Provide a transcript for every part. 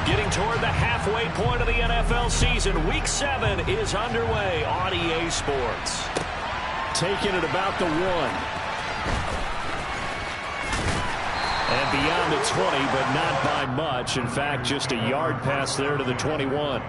Getting toward the halfway point of the NFL season. Week 7 is underway on EA Sports. Taking it about the 1. And beyond the 20, but not by much. In fact, just a yard pass there to the 21.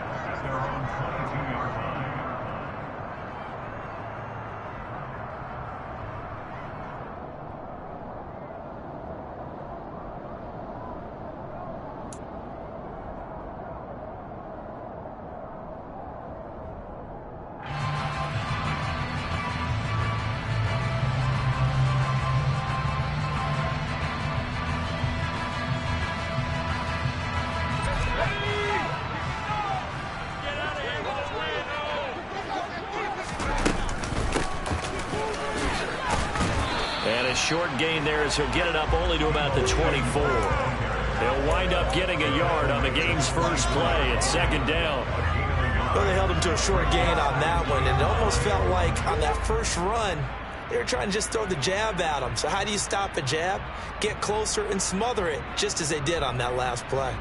Short gain there as he'll get it up only to about the 24. They'll wind up getting a yard on the game's first play at 2nd down. Well, they held him to a short gain on that one, and it almost felt like on that first run, they were trying to just throw the jab at him. So how do you stop a jab? Get closer and smother it, just as they did on that last play.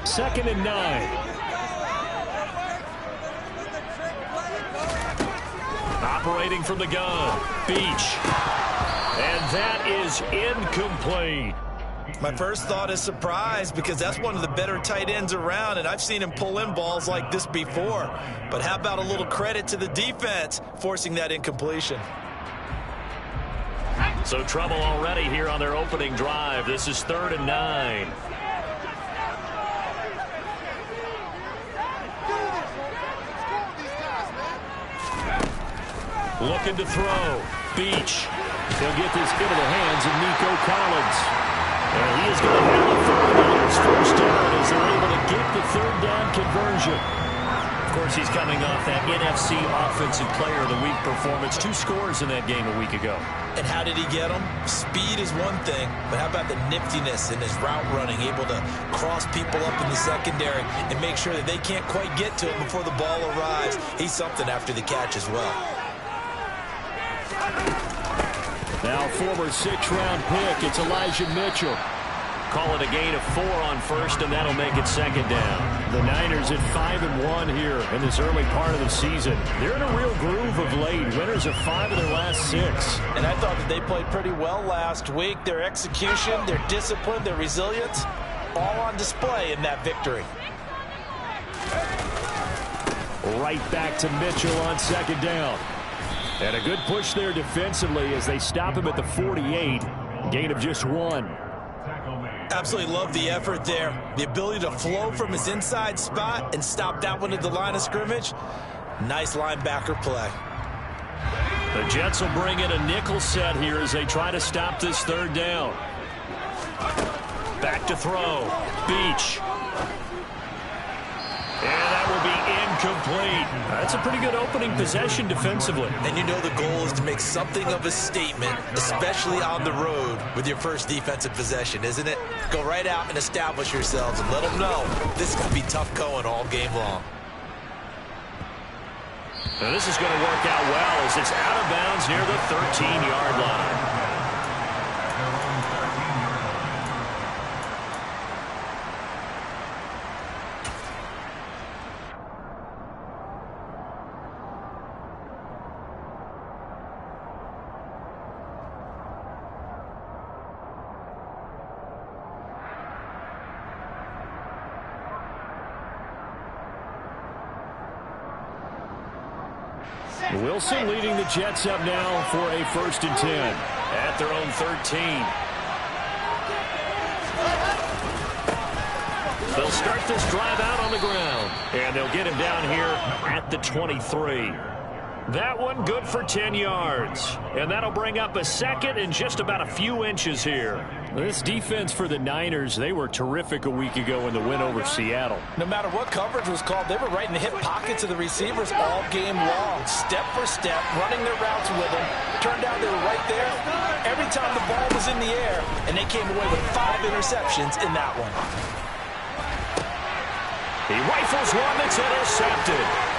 2nd and 9. Operating from the gun, Beach. And that is incomplete. My first thought is surprise, because that's one of the better tight ends around, and I've seen him pull in balls like this before. But how about a little credit to the defense forcing that incompletion? So trouble already here on their opening drive. This is 3rd and 9. Looking to throw. Beach. He'll get this into the hands of Nico Collins. And he is going to have a third on his first down as they're able to get the 3rd down conversion. Of course, he's coming off that NFC Offensive Player of the Week performance. 2 scores in that game a week ago. And how did he get them? Speed is one thing, but how about the niftiness in his route running, able to cross people up in the secondary and make sure that they can't quite get to him before the ball arrives. He's something after the catch as well. Now former 6th-round pick, it's Elijah Mitchell. Call it a gain of 4 on first, and that'll make it 2nd down. The Niners at 5-1 here in this early part of the season. They're in a real groove of late. Winners of 5 of their last 6. And I thought that they played pretty well last week. Their execution, their discipline, their resilience, all on display in that victory. Right back to Mitchell on 2nd down. And a good push there defensively as they stop him at the 48. Gain of just 1. Absolutely love the effort there. The ability to flow from his inside spot and stop that one at the line of scrimmage. Nice linebacker play. The Jets will bring in a nickel set here as they try to stop this 3rd down. Back to throw. Beach. And that will be incomplete. That's a pretty good opening possession defensively. And you know the goal is to make something of a statement, especially on the road with your first defensive possession, isn't it? Go right out and establish yourselves and let them know this is going to be tough going all game long. Now this is going to work out well as it's out of bounds near the 13-yard line. Wilson leading the Jets up now for a 1st and 10. At their own 13. They'll start this drive out on the ground. And they'll get him down here at the 23. That one good for 10 yards. And that'll bring up a 2nd and just about a few inches here. This defense for the Niners, they were terrific a week ago in the win over Seattle. No matter what coverage was called, they were right in the hip pockets of the receivers all game long. Step for step, running their routes with them. Turned out they were right there every time the ball was in the air, and they came away with 5 interceptions in that one. He rifles one that's intercepted.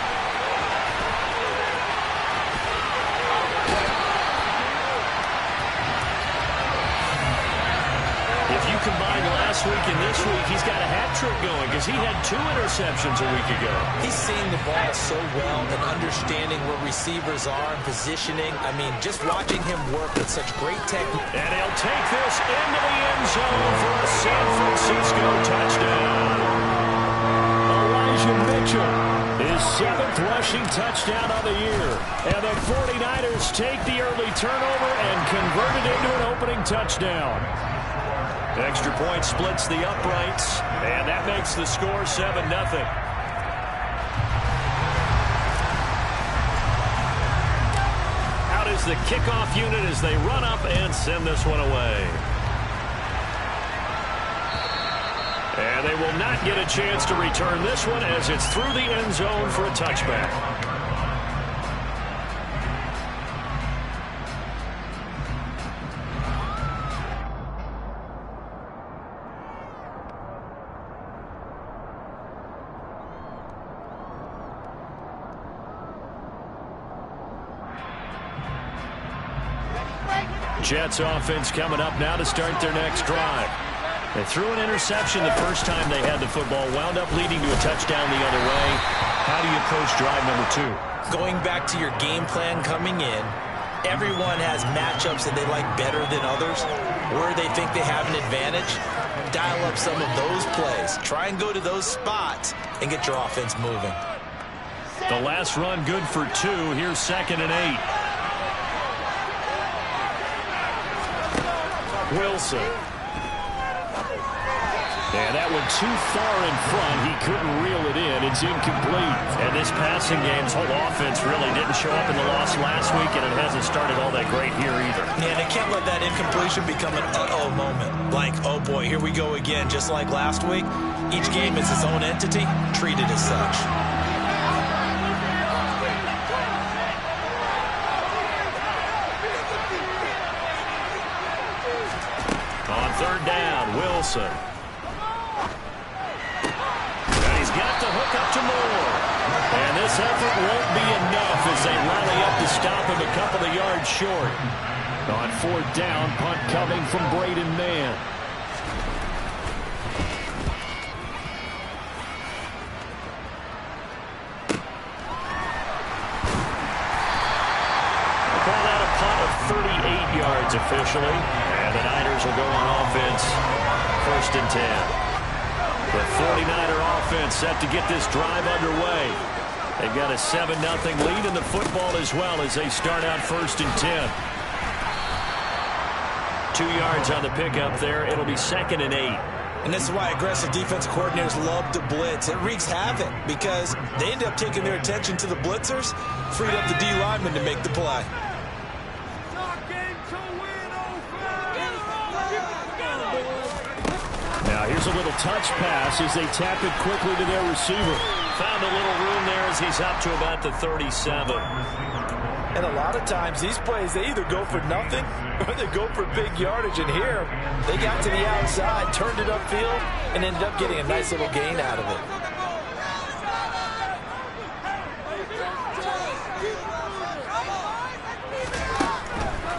combined last week and this week, he's got a hat trick going because he had 2 interceptions a week ago. He's seeing the ball so well and understanding where receivers are and positioning. I mean, just watching him work with such great technique. And he'll take this into the end zone for a San Francisco touchdown. Elijah Mitchell, his 7th rushing touchdown of the year. And the 49ers take the early turnover and convert it into an opening touchdown. Extra point splits the uprights, and that makes the score 7-0. Out is the kickoff unit as they run up and send this one away. And they will not get a chance to return this one as it's through the end zone for a touchback. Jets offense coming up now to start their next drive. They threw an interception the first time they had the football, wound up leading to a touchdown the other way. How do you approach drive number 2? Going back to your game plan coming in, everyone has matchups that they like better than others, where they think they have an advantage. Dial up some of those plays. Try and go to those spots and get your offense moving. The last run good for 2. Here's 2nd and 8. Wilson. And that one too far in front. He couldn't reel it in. It's incomplete. And this passing game's whole offense really didn't show up in the loss last week, and it hasn't started all that great here either. Yeah, they can't let that incompletion become an uh-oh moment. Like, oh boy, here we go again, just like last week. Each game is its own entity. Treat it as such. On 3rd down, Wilson. And he's got the hook up to Moore. And this effort won't be enough as they rally up to stop him a couple of yards short. On 4th down, punt coming from Braden Mann. Call out a punt of 38 yards officially. And the Niners will go on offense, 1st and 10. The 49er offense set to get this drive underway. They've got a 7-0 lead in the football as well as they start out 1st and 10. 2 yards on the pickup there. It'll be 2nd and 8. And this is why aggressive defensive coordinators love to blitz. It wreaks havoc because they end up taking their attention to the blitzers, freed up the D lineman to make the play. Now here's a little touch pass as they tap it quickly to their receiver. Found a little room there as he's up to about the 37. And a lot of times these plays, they either go for nothing or they go for big yardage. And here, they got to the outside, turned it upfield, and ended up getting a nice little gain out of it.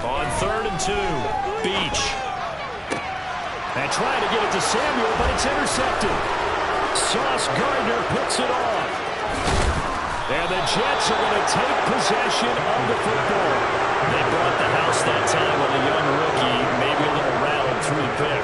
On 3rd and 2, Beach. And trying to get it to Samuel, but it's intercepted. Sauce Gardner picks it off. And the Jets are going to take possession of the football. They brought the house that time on a young rookie, maybe a little rattled through the pick.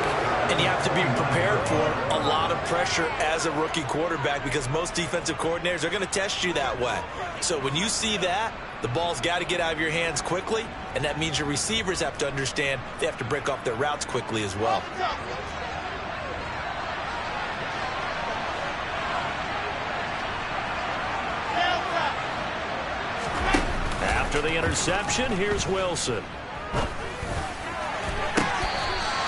And you have to be prepared for a lot of pressure as a rookie quarterback because most defensive coordinators are going to test you that way. So when you see that, the ball's got to get out of your hands quickly, and that means your receivers have to understand they have to break off their routes quickly as well. After the interception, here's Wilson.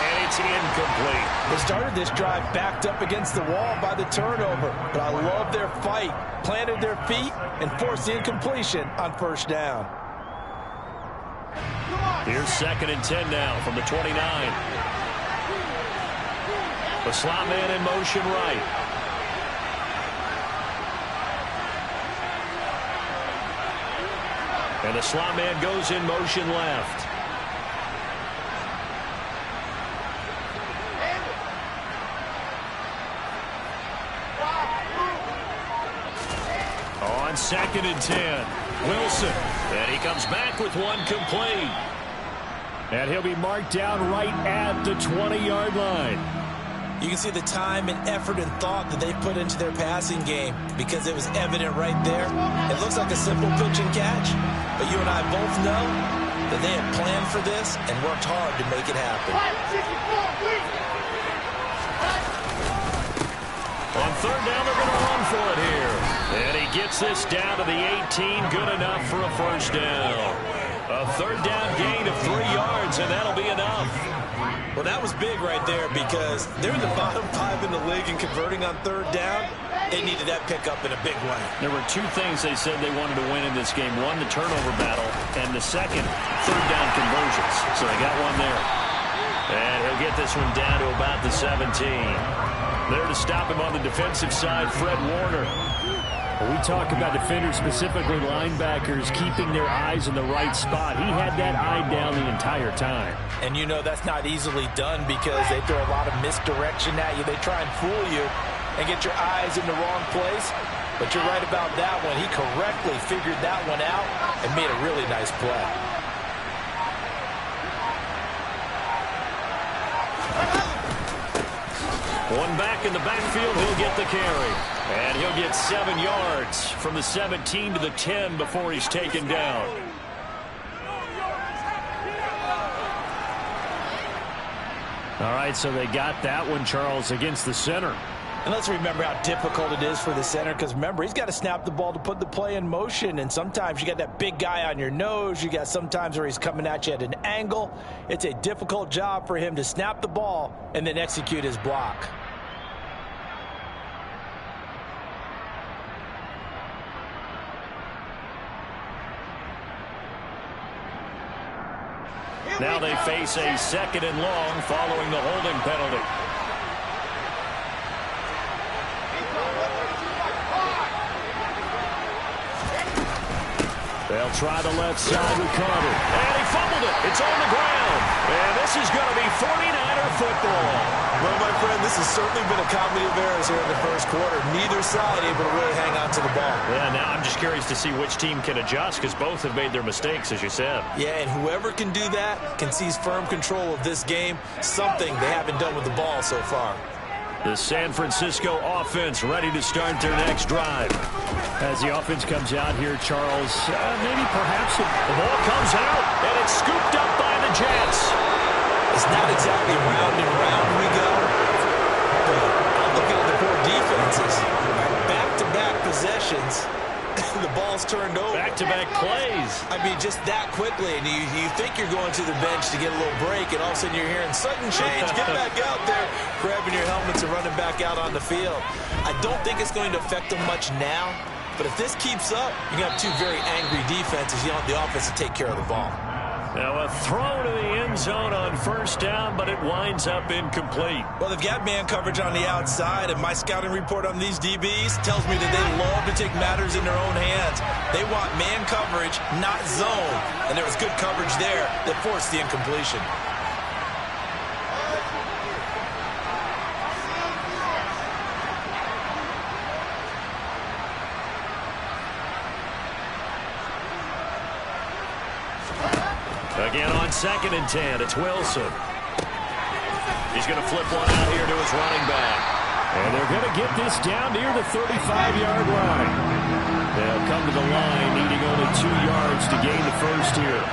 And it's incomplete. They started this drive backed up against the wall by the turnover, but I love their fight. Planted their feet and forced the incompletion on 1st down. Here's 2nd and 10 now from the 29. The slot man in motion right. And the slot man goes in motion left. on 2nd and 10. Wilson. And he comes back with one complete. And he'll be marked down right at the 20-yard line. You can see the time and effort and thought that they've put into their passing game because it was evident right there. It looks like a simple pitch and catch, but you and I both know that they had planned for this and worked hard to make it happen. On 3rd down, they're going to run for it here. And he gets this down to the 18, good enough for a 1st down. A 3rd down gain of 3 yards, and that'll be enough. Well, that was big right there because they're in the bottom 5 in the league and converting on 3rd down. They needed that pickup in a big way. There were 2 things they said they wanted to win in this game. One, the turnover battle, and the second, 3rd down conversions. So they got one there. And he'll get this one down to about the 17. There to stop him on the defensive side, Fred Warner. We talk about defenders, specifically linebackers, keeping their eyes in the right spot. He had that eye down the entire time. And you know that's not easily done because they throw a lot of misdirection at you. They try and fool you and get your eyes in the wrong place. But you're right about that one. He correctly figured that one out and made a really nice play. One back in the backfield, he'll get the carry. And he'll get 7 yards from the 17 to the 10 before he's taken down. All right, so they got that one, Charles, against the center. And let's remember how difficult it is for the center because, remember, he's got to snap the ball to put the play in motion. And sometimes you got that big guy on your nose. You got sometimes where he's coming at you at an angle. It's a difficult job for him to snap the ball and then execute his block. Now they face a 2nd and long following the holding penalty. They'll try the left side with Carter. And he fumbled it. It's on the ground. And this is going to be 49er football. Well, my friend, this has certainly been a comedy of errors here in the 1st quarter. Neither side able to really hang on to the ball. Yeah, now I'm just curious to see which team can adjust because both have made their mistakes, as you said. Yeah, and whoever can do that can seize firm control of this game, something they haven't done with the ball so far. The San Francisco offense ready to start their next drive. As the offense comes out here, Charles, maybe perhaps the ball comes out, and it's scooped up by the Jets. It's not exactly round and round we go, but I'm looking at the poor defenses. Back-to-back possessions, the ball's turned over. Back-to-back plays. I mean, just that quickly, and you think you're going to the bench to get a little break, and all of a sudden you're hearing sudden change. Get back out there, grabbing your helmets and running back out on the field. I don't think it's going to affect them much now, but if this keeps up, you're going to have 2 very angry defenses. You want the offense to take care of the ball. Now a throw to the end zone on 1st down, but it winds up incomplete. Well, they've got man coverage on the outside, and my scouting report on these DBs tells me that they love to take matters in their own hands. They want man coverage, not zone. And there was good coverage there that forced the incompletion. Again on 2nd and 10, it's Wilson. He's going to flip one out here to his running back. And they're going to get this down near the 35-yard line. They'll come to the line needing only 2 yards to gain the first here.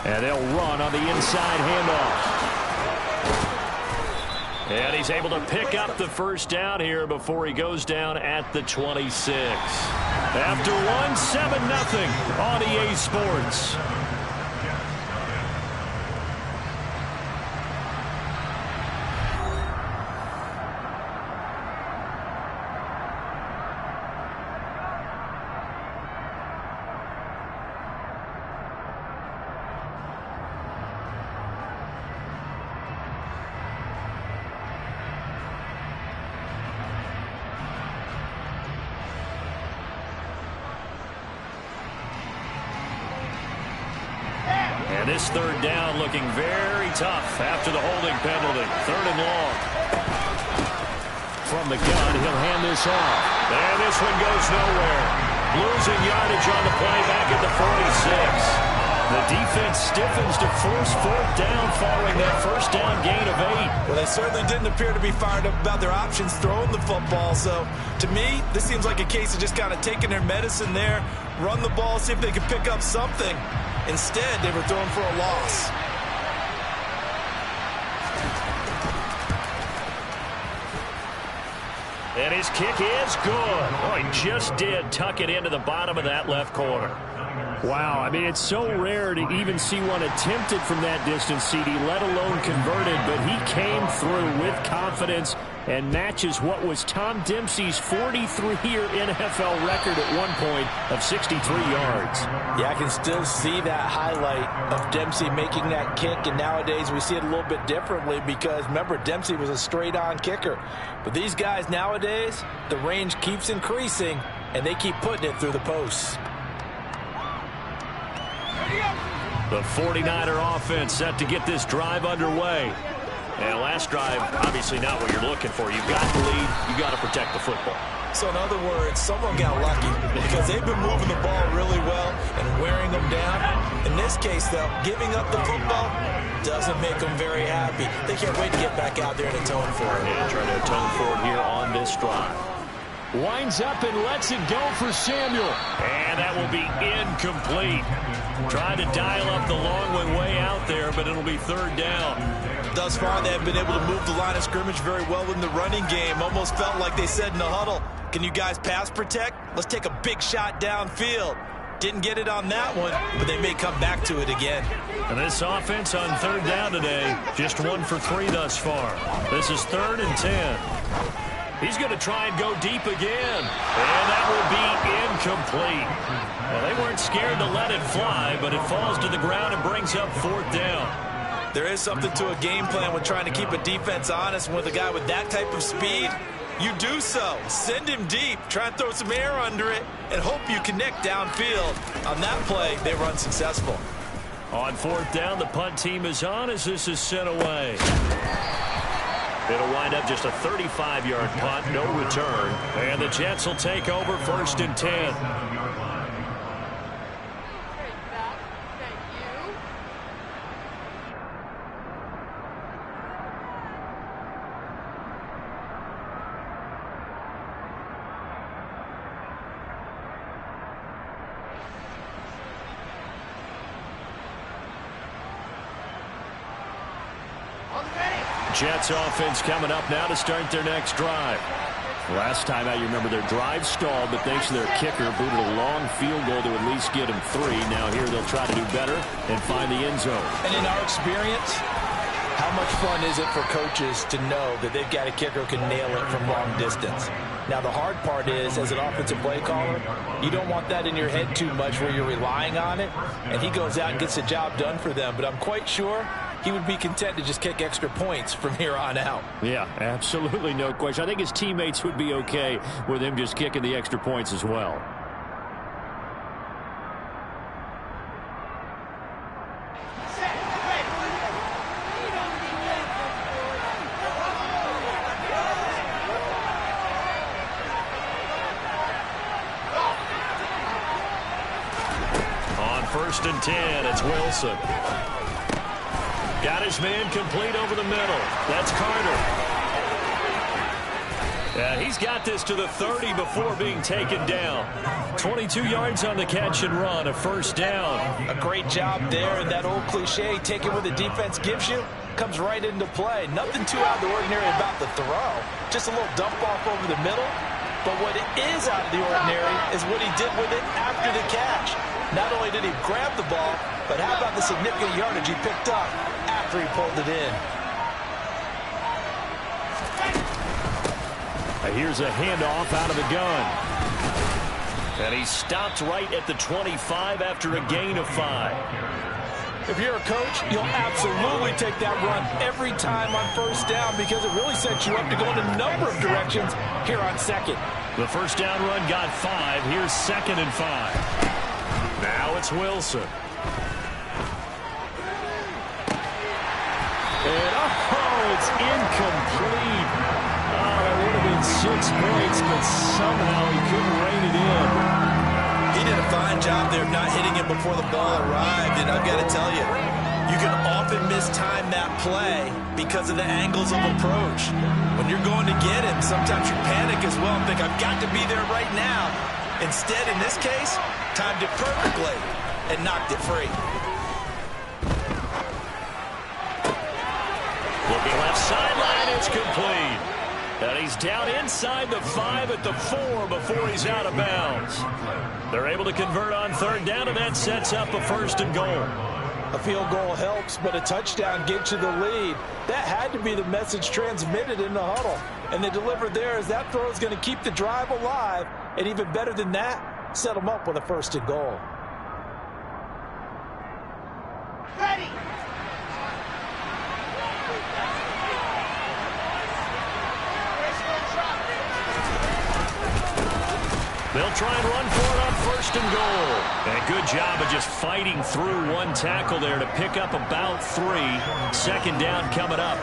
And they'll run on the inside handoff. And he's able to pick up the 1st down here before he goes down at the 26. After one, 7-0 on EA Sports. And this third down looking very tough after the holding penalty. 3rd and long. From the gun, he'll hand this off. And this one goes nowhere. Losing yardage on the play back at the 46. The defense stiffens to force 4th down following that first down gain of 8. Well, they certainly didn't appear to be fired up about their options throwing the football. So, to me, this seems like a case of just kind of taking their medicine there, run the ball, see if they can pick up something. Instead, they were throwing for a loss. And his kick is good. Oh, he just did tuck it into the bottom of that left corner. Wow, I mean, it's so rare to even see one attempted from that distance, CD, let alone converted, but he came through with confidence and matches what was Tom Dempsey's 43-year NFL record at one point of 63 yards. Yeah, I can still see that highlight of Dempsey making that kick, and nowadays we see it a little bit differently because, remember, Dempsey was a straight-on kicker. But these guys nowadays, the range keeps increasing, and they keep putting it through the posts. The 49er offense set to get this drive underway. And last drive, obviously not what you're looking for. You've got the lead. You've got to protect the football. So in other words, someone got lucky because they've been moving the ball really well and wearing them down. In this case, though, giving up the football doesn't make them very happy. They can't wait to get back out there and atone for it. Yeah, trying to atone for it here on this drive. Winds up and lets it go for Samuel. And that will be incomplete. Trying to dial up the long one way out there, but it'll be 3rd down. Thus far, they have been able to move the line of scrimmage very well in the running game. Almost felt like they said in the huddle, can you guys pass protect? Let's take a big shot downfield. Didn't get it on that one, but they may come back to it again. And this offense on 3rd down today, just 1 for 3 thus far. This is 3rd and 10. He's going to try and go deep again. And that will be incomplete. Well, they weren't scared to let it fly, but it falls to the ground and brings up 4th down. There is something to a game plan when trying to keep a defense honest. With a guy with that type of speed, you do so. Send him deep. Try and throw some air under it and hope you connect downfield. On that play, they were unsuccessful. On 4th down, the punt team is on as this is sent away. It'll wind up just a 35-yard punt, no return. And the Jets will take over 1st and 10. Jets offense coming up now to start their next drive. Last time out, you remember their drive stalled, but thanks to their kicker, booted a long field goal to at least get them 3. Now here they'll try to do better and find the end zone. And in our experience, how much fun is it for coaches to know that they've got a kicker who can nail it from long distance? Now, the hard part is, as an offensive play caller, you don't want that in your head too much where you're relying on it, and he goes out and gets the job done for them. But I'm quite sure he would be content to just kick extra points from here on out. Yeah, absolutely, no question. I think his teammates would be okay with him just kicking the extra points as well. On 1st and 10, it's Wilson. Got his man complete over the middle. That's Carter. Yeah, he's got this to the 30 before being taken down. 22 yards on the catch and run, a 1st down. A great job there, and that old cliche, take it what the defense gives you, comes right into play. Nothing too out of the ordinary about the throw. Just a little dump off over the middle. But what is out of the ordinary is what he did with it after the catch. Not only did he grab the ball, but how about the significant yardage he picked up after he pulled it in. Here's a handoff out of the gun. And he stopped right at the 25 after a gain of 5. If you're a coach, you'll absolutely take that run every time on 1st down because it really sets you up to go in a number of directions here on 2nd. The 1st down run got 5. Here's 2nd and 5. Now it's Wilson. It's incomplete. Oh, that would have been 6 points, but somehow he couldn't rein it in. He did a fine job there of not hitting him before the ball arrived, and I've got to tell you, you can often mistime that play because of the angles of approach. When you're going to get him, sometimes you panic as well and think, I've got to be there right now. Instead, in this case, timed it perfectly and knocked it free. Looking left sideline, it's complete. And he's down inside the 5 at the 4 before he's out of bounds. They're able to convert on 3rd down, and that sets up a 1st and goal. A field goal helps, but a touchdown gets you the lead. That had to be the message transmitted in the huddle. And they delivered there as that throw is going to keep the drive alive. And even better than that, set them up with a 1st and goal. Ready. They'll try and run for it on 1st and goal. And a good job of just fighting through one tackle there to pick up about 3. 2nd down coming up.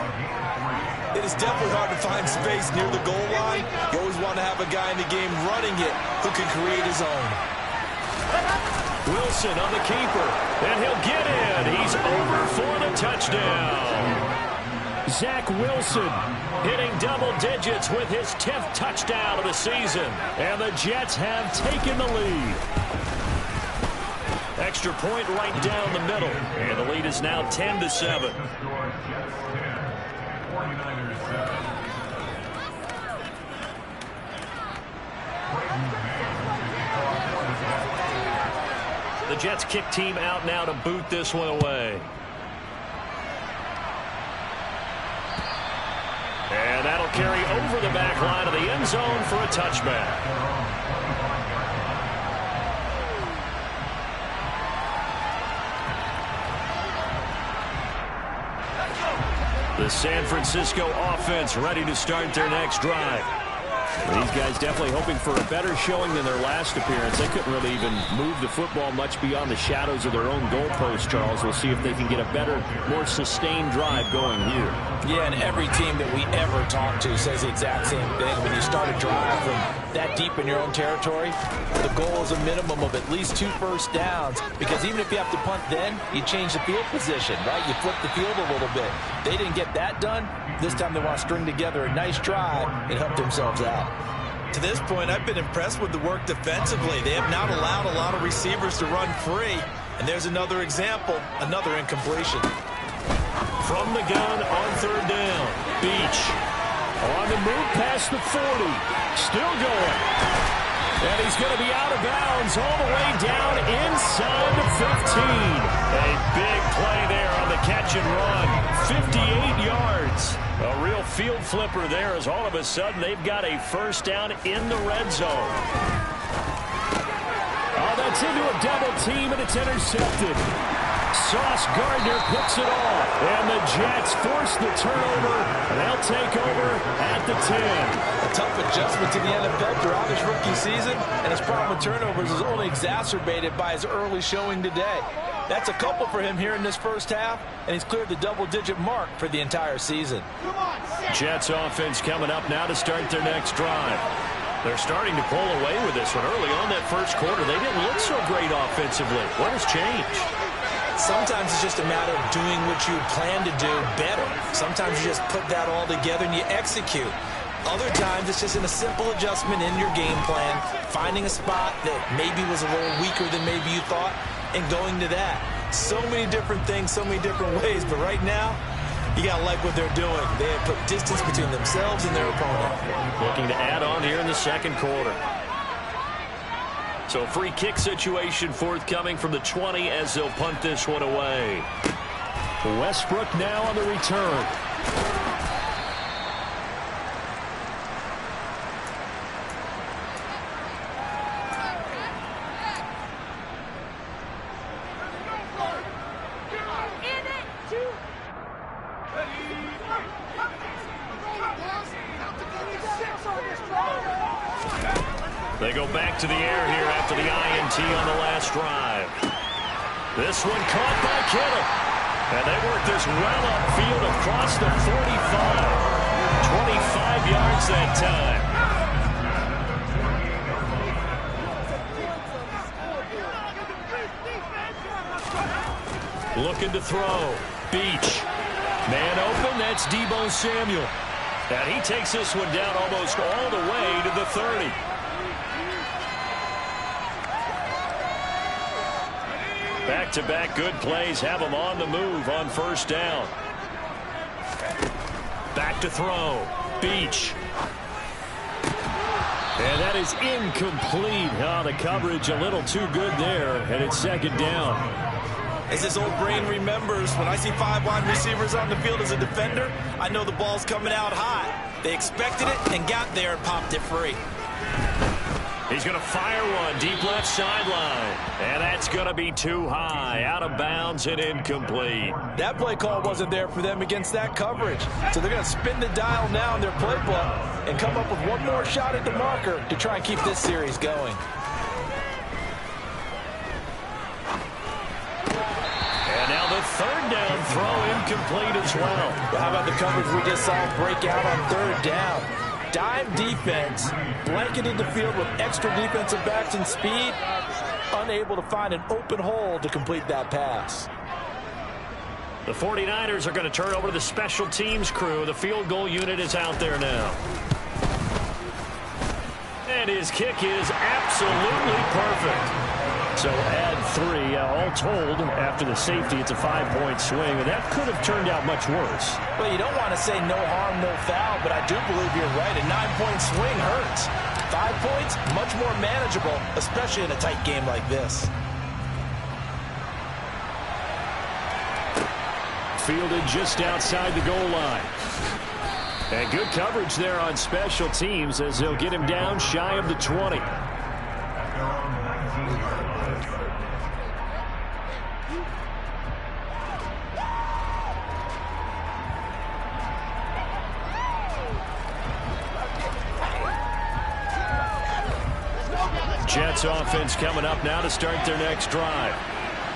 It is definitely hard to find space near the goal line. You always want to have a guy in the game running it who can create his own. Wilson on the keeper, and he'll get in. He's over for the touchdown. Zach Wilson hitting double digits with his 10th touchdown of the season. And the Jets have taken the lead. Extra point right down the middle. And the lead is now 10-7. The Jets kick team out now to boot this one away. And that'll carry over the back line of the end zone for a touchback. The San Francisco offense ready to start their next drive. These guys definitely hoping for a better showing than their last appearance. They couldn't really even move the football much beyond the shadows of their own goalpost, Charles. We'll see if they can get a better, more sustained drive going here. Yeah, and every team that we ever talk to says the exact same thing. When you start a drive from that deep in your own territory, the goal is a minimum of at least 2 first downs, because even if you have to punt then, you change the field position, right? You flip the field a little bit. They didn't get that done. This time they want to string together a nice drive and help themselves out. To this point, I've been impressed with the work defensively. They have not allowed a lot of receivers to run free. And there's another example, another incompletion. From the gun on 3rd down. Beach on the move past the 40. Still going. And he's going to be out of bounds all the way down inside the 15. A big play there on the catch and run. 58 yards. A real field flipper there as all of a sudden they've got a 1st down in the red zone. Oh, that's into a double team, and it's intercepted. Sauce Gardner picks it off. And the Jets force the turnover. And they'll take over at the 10. A tough adjustment to the NFL throughout his rookie season, and his problem with turnovers is only exacerbated by his early showing today. That's a couple for him here in this first half, and he's cleared the double-digit mark for the entire season. Jets offense coming up now to start their next drive. They're starting to pull away with this one. Early on that first quarter, they didn't look so great offensively. What has changed? Sometimes it's just a matter of doing what you plan to do better. Sometimes you just put that all together and you execute. Other times it's just in a simple adjustment in your game plan, finding a spot that maybe was a little weaker than maybe you thought, and going to that. So many different things, so many different ways, but right now, you got to like what they're doing. They have put distance between themselves and their opponent. Looking to add on here in the second quarter. So free kick situation forthcoming from the 20 as they'll punt this one away. Westbrook now on the return. They go back to the air here after the INT on the last drive. This one caught by Kittle. And they work this well upfield across the 45. 25 yards that time. Looking to throw. Beach. Man open, that's Deebo Samuel. And he takes this one down almost all the way to the 30. Back-to-back good plays have him on the move on first down. Back to throw. Beach. And that is incomplete. Oh, the coverage a little too good there, and it's second down. As his old brain remembers, when I see 5 wide receivers on the field as a defender, I know the ball's coming out high. They expected it and got there and popped it free. He's going to fire one deep left sideline. And that's going to be too high. Out of bounds and incomplete. That play call wasn't there for them against that coverage. So they're going to spin the dial now in their playbook and come up with one more shot at the marker to try and keep this series going. And now the third down throw incomplete as well. How about the coverage we just saw break out on third down? Dime defense, blanketed the field with extra defensive backs and speed, unable to find an open hole to complete that pass. The 49ers are going to turn over to the special teams crew. The field goal unit is out there now. And his kick is absolutely perfect. So add 3, all told, after the safety, it's a 5-point swing, and that could have turned out much worse. Well, you don't want to say no harm, no foul, but I do believe you're right. A 9-point swing hurts. 5 points, much more manageable, especially in a tight game like this. Fielded just outside the goal line. And good coverage there on special teams as they'll get him down shy of the 20. Jets offense coming up now to start their next drive.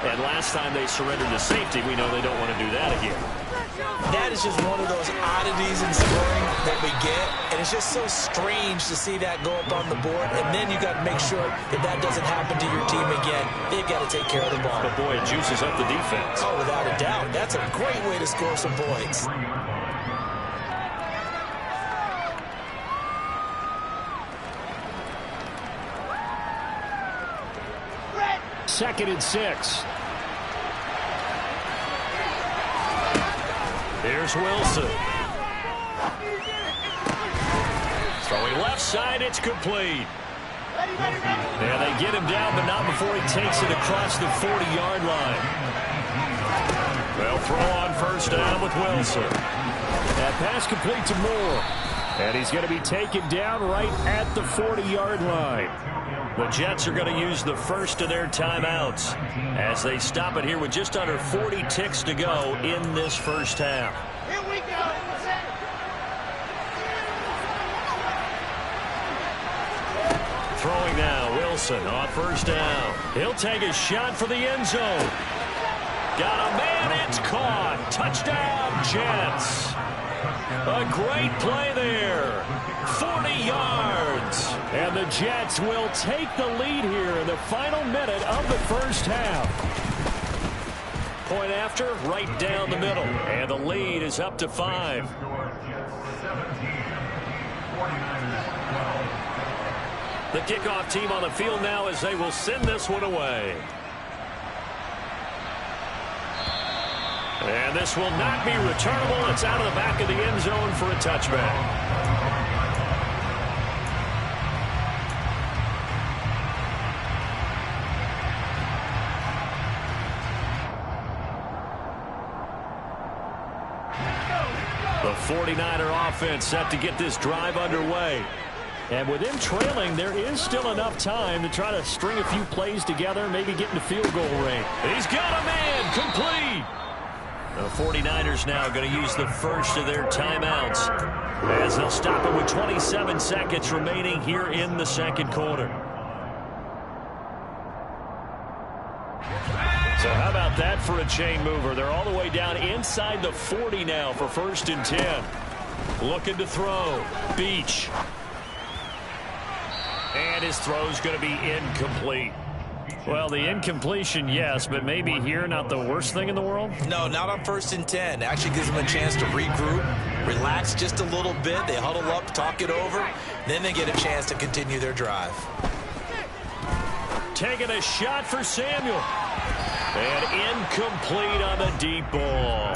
And last time they surrendered to safety, we know they don't want to do that again. That is just one of those oddities in scoring that we get. And it's just so strange to see that go up on the board. And then you got to make sure that that doesn't happen to your team again. They've got to take care of the ball. But boy, it juices up the defense. Oh, without a doubt. That's a great way to score some points. Second and 6. Here's Wilson. Throwing left side, it's complete. Yeah, they get him down, but not before he takes it across the 40-yard line. They'll throw on first down with Wilson. That pass complete to Moore. And he's going to be taken down right at the 40-yard line. The Jets are going to use the first of their timeouts as they stop it here with just under 40 ticks to go in this first half. Here we go. Throwing now, Wilson on first down. He'll take a shot for the end zone. Got a man, it's caught. Touchdown, Jets. A great play there. 40 yards. And the Jets will take the lead here in the final minute of the first half. Point after, right down the middle. And the lead is up to 5. The kickoff team on the field now as they will send this one away. And this will not be returnable. It's out of the back of the end zone for a touchback. The 49er offense set to get this drive underway. And with them trailing, there is still enough time to try to string a few plays together, maybe get into field goal range. He's got a man, complete. The 49ers now going to use the first of their timeouts as they'll stop it with 27 seconds remaining here in the second quarter. So how about about that for a chain mover? They're all the way down inside the 40 now for 1st and 10. Looking to throw. Beach. And his throw's going to be incomplete. Well, the incompletion, yes, but maybe here not the worst thing in the world? No, not on 1st and 10. Actually gives them a chance to regroup, relax just a little bit. They huddle up, talk it over, then they get a chance to continue their drive. Taking a shot for Samuel. And incomplete on the deep ball.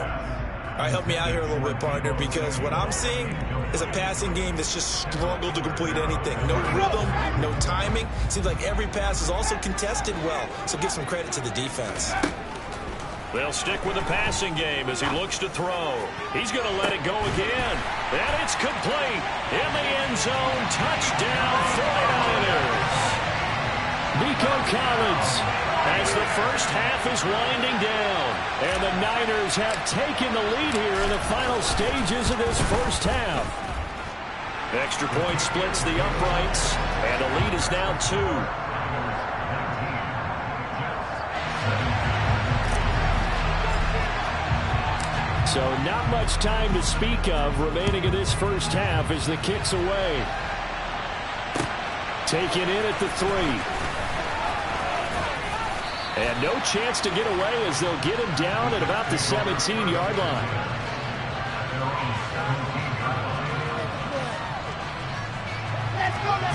All right, help me out here a little bit, partner, because what I'm seeing is a passing game that's just struggled to complete anything. No rhythm, no timing. Seems like every pass is also contested well, so give some credit to the defense. They'll stick with the passing game as he looks to throw. He's going to let it go again. And it's complete. In the end zone, touchdown 49ers. Nico Collins as the first half is winding down. And the Niners have taken the lead here in the final stages of this first half. Extra point splits the uprights, and the lead is now 2. So not much time to speak of remaining in this first half as the kick's away. Taken in at the 3. And no chance to get away as they'll get him down at about the 17-yard line.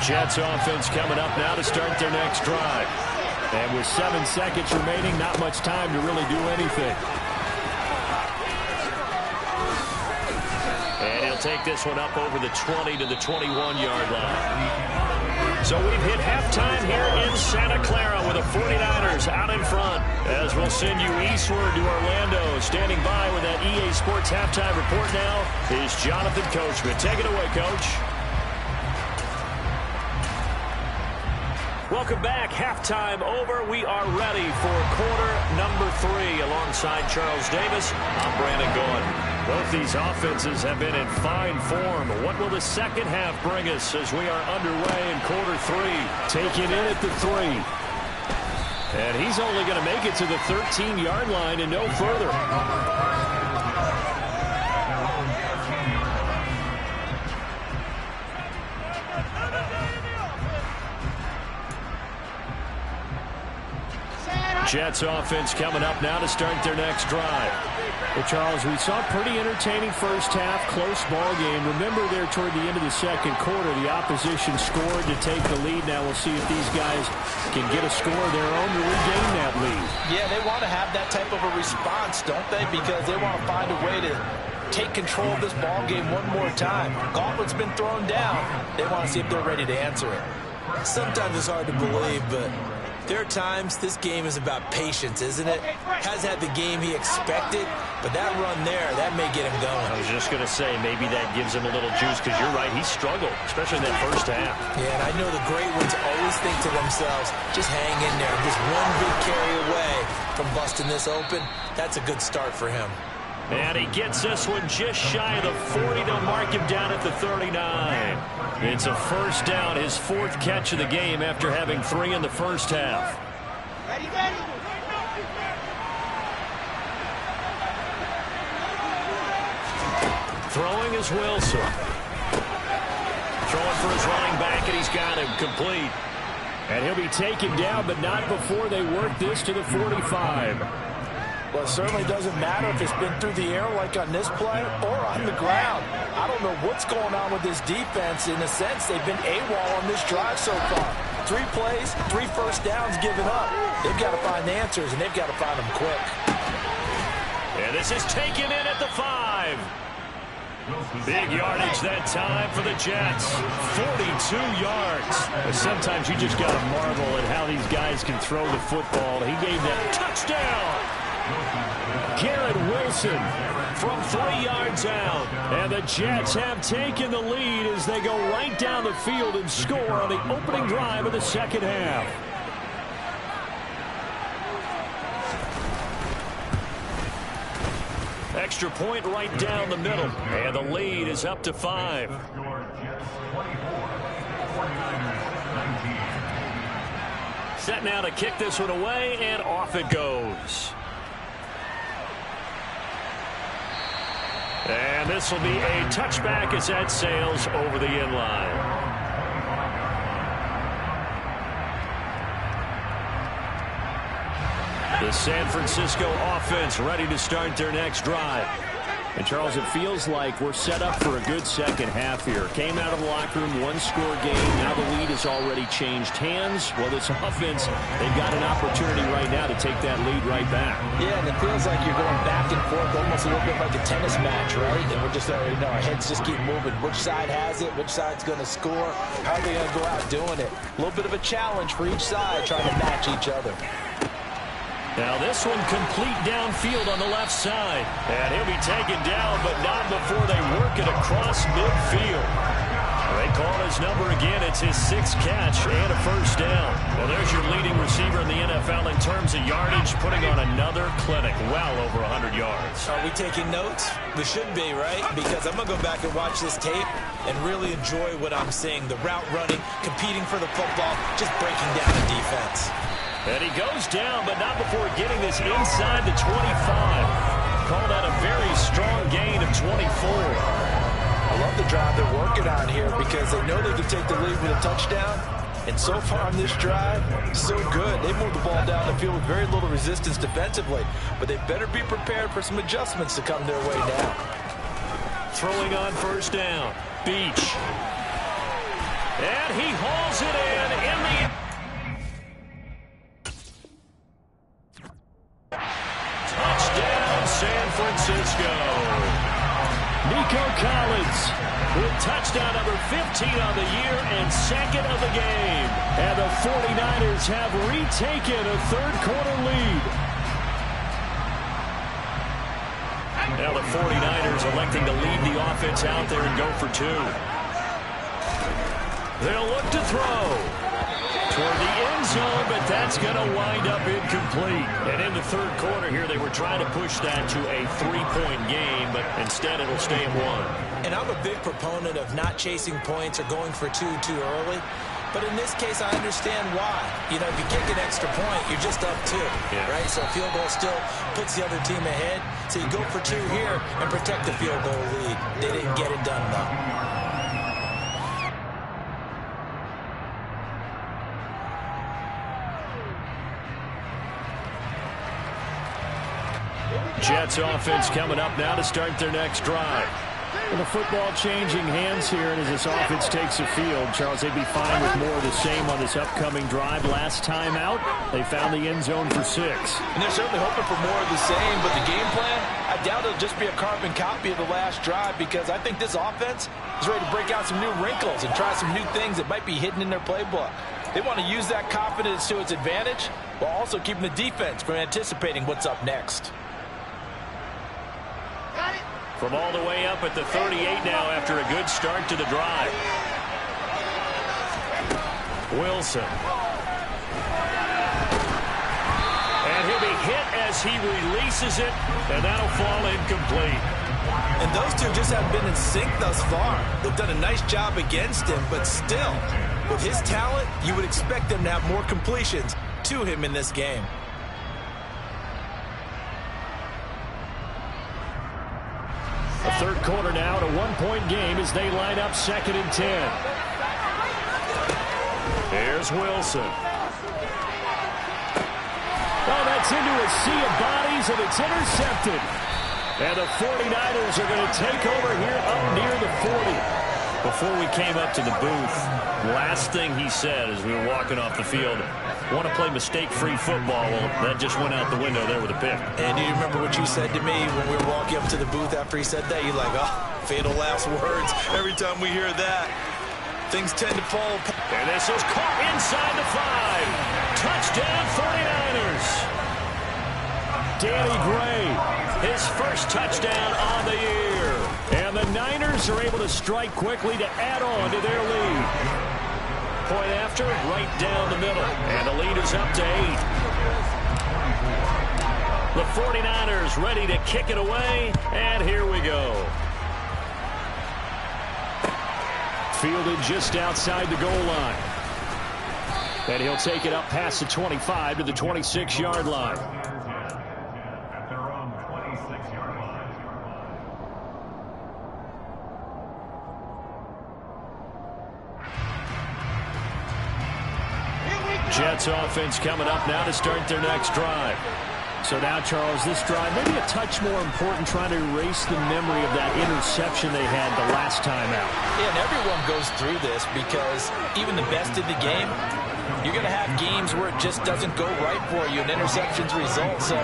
Jets offense coming up now to start their next drive. And with 7 seconds remaining, not much time to really do anything. And he'll take this one up over the 20 to the 21-yard line. So we've hit halftime here in Santa Clara with the 49ers out in front. As we'll send you eastward to Orlando. Standing by with that EA Sports halftime report now is Jonathan Coachman. Take it away, Coach. Welcome back. Halftime over. We are ready for quarter number 3. Alongside Charles Davis, I'm Brandon Gaudin. Both these offenses have been in fine form. What will the second half bring us as we are underway in quarter 3? Taken in at the 3. And he's only going to make it to the 13-yard line and no further. Jets offense coming up now to start their next drive. Well, Charles, we saw a pretty entertaining first half, close ball game. Remember there toward the end of the second quarter, the opposition scored to take the lead. Now we'll see if these guys can get a score of their own to regain that lead. Yeah, they want to have that type of a response, don't they? Because they want to find a way to take control of this ball game one more time. Gauntlet's been thrown down. They want to see if they're ready to answer it. Sometimes it's hard to believe, but there are times this game is about patience, isn't it? Has had the game he expected, but that run there, that may get him going. I was just going to say, maybe that gives him a little juice, because you're right, he struggled, especially in that first half. Yeah, and I know the great ones always think to themselves, just hang in there. Just one big carry away from busting this open. That's a good start for him. And he gets this one just shy of the 40. They'll mark him down at the 39. It's a first down, his 4th catch of the game after having 3 in the first half. Ready, ready. Throwing is Wilson. Throwing for his running back, and he's got him complete. And he'll be taken down, but not before they work this to the 45. Well, it certainly doesn't matter if it's been through the air like on this play or on the ground. I don't know what's going on with this defense. In a sense, they've been AWOL on this drive so far. 3 plays, 3 first downs given up. They've got to find answers, and they've got to find them quick. And this is taken in at the 5. Big yardage that time for the Jets. 42 yards. Sometimes you just got to marvel at how these guys can throw the football. He gave that touchdown. Garrett Wilson from 3 yards out. And the Jets have taken the lead as they go right down the field and score on the opening drive of the second half. Extra point right down the middle. And the lead is up to 5. Set now to kick this one away, and off it goes. And this will be a touchback as that sails over the inline. The San Francisco offense ready to start their next drive. And, Charles, it feels like we're set up for a good second half here. Came out of the locker room, one-score game. Now the lead has already changed hands. Well, this offense, they've got an opportunity right now to take that lead right back. Yeah, and it feels like you're going back and forth, almost a little bit like a tennis match, right? And we're just, our heads just keep moving. Which side has it? Which side's going to score? How are they going to go out doing it? A little bit of a challenge for each side, trying to match each other. Now this one complete downfield on the left side. And he'll be taken down, but not before they work it across midfield. They call his number again. It's his 6th catch and a first down. Well, there's your leading receiver in the NFL in terms of yardage, putting on another clinic, well over 100 yards. Are we taking notes? We should be, right? Because I'm going to go back and watch this tape and really enjoy what I'm seeing. The route running, competing for the football, just breaking down the defense. And he goes down, but not before getting this inside the 25. Called out a very strong gain of 24. I love the drive they're working on here because they know they can take the lead with a touchdown. And so far on this drive, so good. They moved the ball down the field with very little resistance defensively. But they better be prepared for some adjustments to come their way now. Throwing on first down. Beach. And he hauls it in the touchdown, San Francisco. Nico Collins with touchdown number 15 on the year and 2nd of the game. And the 49ers have retaken a third-quarter lead. Now the 49ers electing to lead the offense out there and go for 2. They'll look to throw toward the end zone, but that's going to wind up incomplete. And in the third quarter here, they were trying to push that to a 3-point game, but instead it'll stay at 1. And I'm a big proponent of not chasing points or going for 2 too early. But in this case, I understand why. You know, if you kick an extra point, you're just up 2, right? So a field goal still puts the other team ahead. So you go for 2 here and protect the field goal lead. They didn't get it done, though. Jets offense coming up now to start their next drive. And the football changing hands here, and as this offense takes the field, Charles, they'd be fine with more of the same on this upcoming drive. Last time out, they found the end zone for 6. And they're certainly hoping for more of the same, but the game plan, I doubt it'll just be a carbon copy of the last drive because I think this offense is ready to break out some new wrinkles and try some new things that might be hidden in their playbook. They want to use that confidence to its advantage while also keeping the defense from anticipating what's up next. From all the way up at the 38 now after a good start to the drive. Wilson. And he'll be hit as he releases it, and that'll fall incomplete. And those two just haven't been in sync thus far. They've done a nice job against him, but still, with his talent, you would expect them to have more completions to him in this game. A third quarter now, a 1-point game as they line up 2nd and 10. Here's Wilson. Oh, that's into a sea of bodies, and it's intercepted. And the 49ers are going to take over here up near the 40. Before we came up to the booth, last thing he said as we were walking off the field, want to play mistake-free football. Well, that just went out the window there with a pick. And do you remember what you said to me when we were walking up to the booth after he said that? You're like, oh, fatal last words. Every time we hear that, things tend to fall. And this is caught inside the 5. Touchdown 49ers. Danny Gray, his first touchdown on the year. And the Niners are able to strike quickly to add on to their lead. Point after, right down the middle. And the lead is up to 8. The 49ers ready to kick it away. And here we go. Fielded just outside the goal line. And he'll take it up past the 25 to the 26-yard line. Jets offense coming up now to start their next drive. So now, Charles, this drive maybe a touch more important, trying to erase the memory of that interception they had the last time out. Yeah, and everyone goes through this because even the best in the game, you're going to have games where it just doesn't go right for you and interceptions result. So,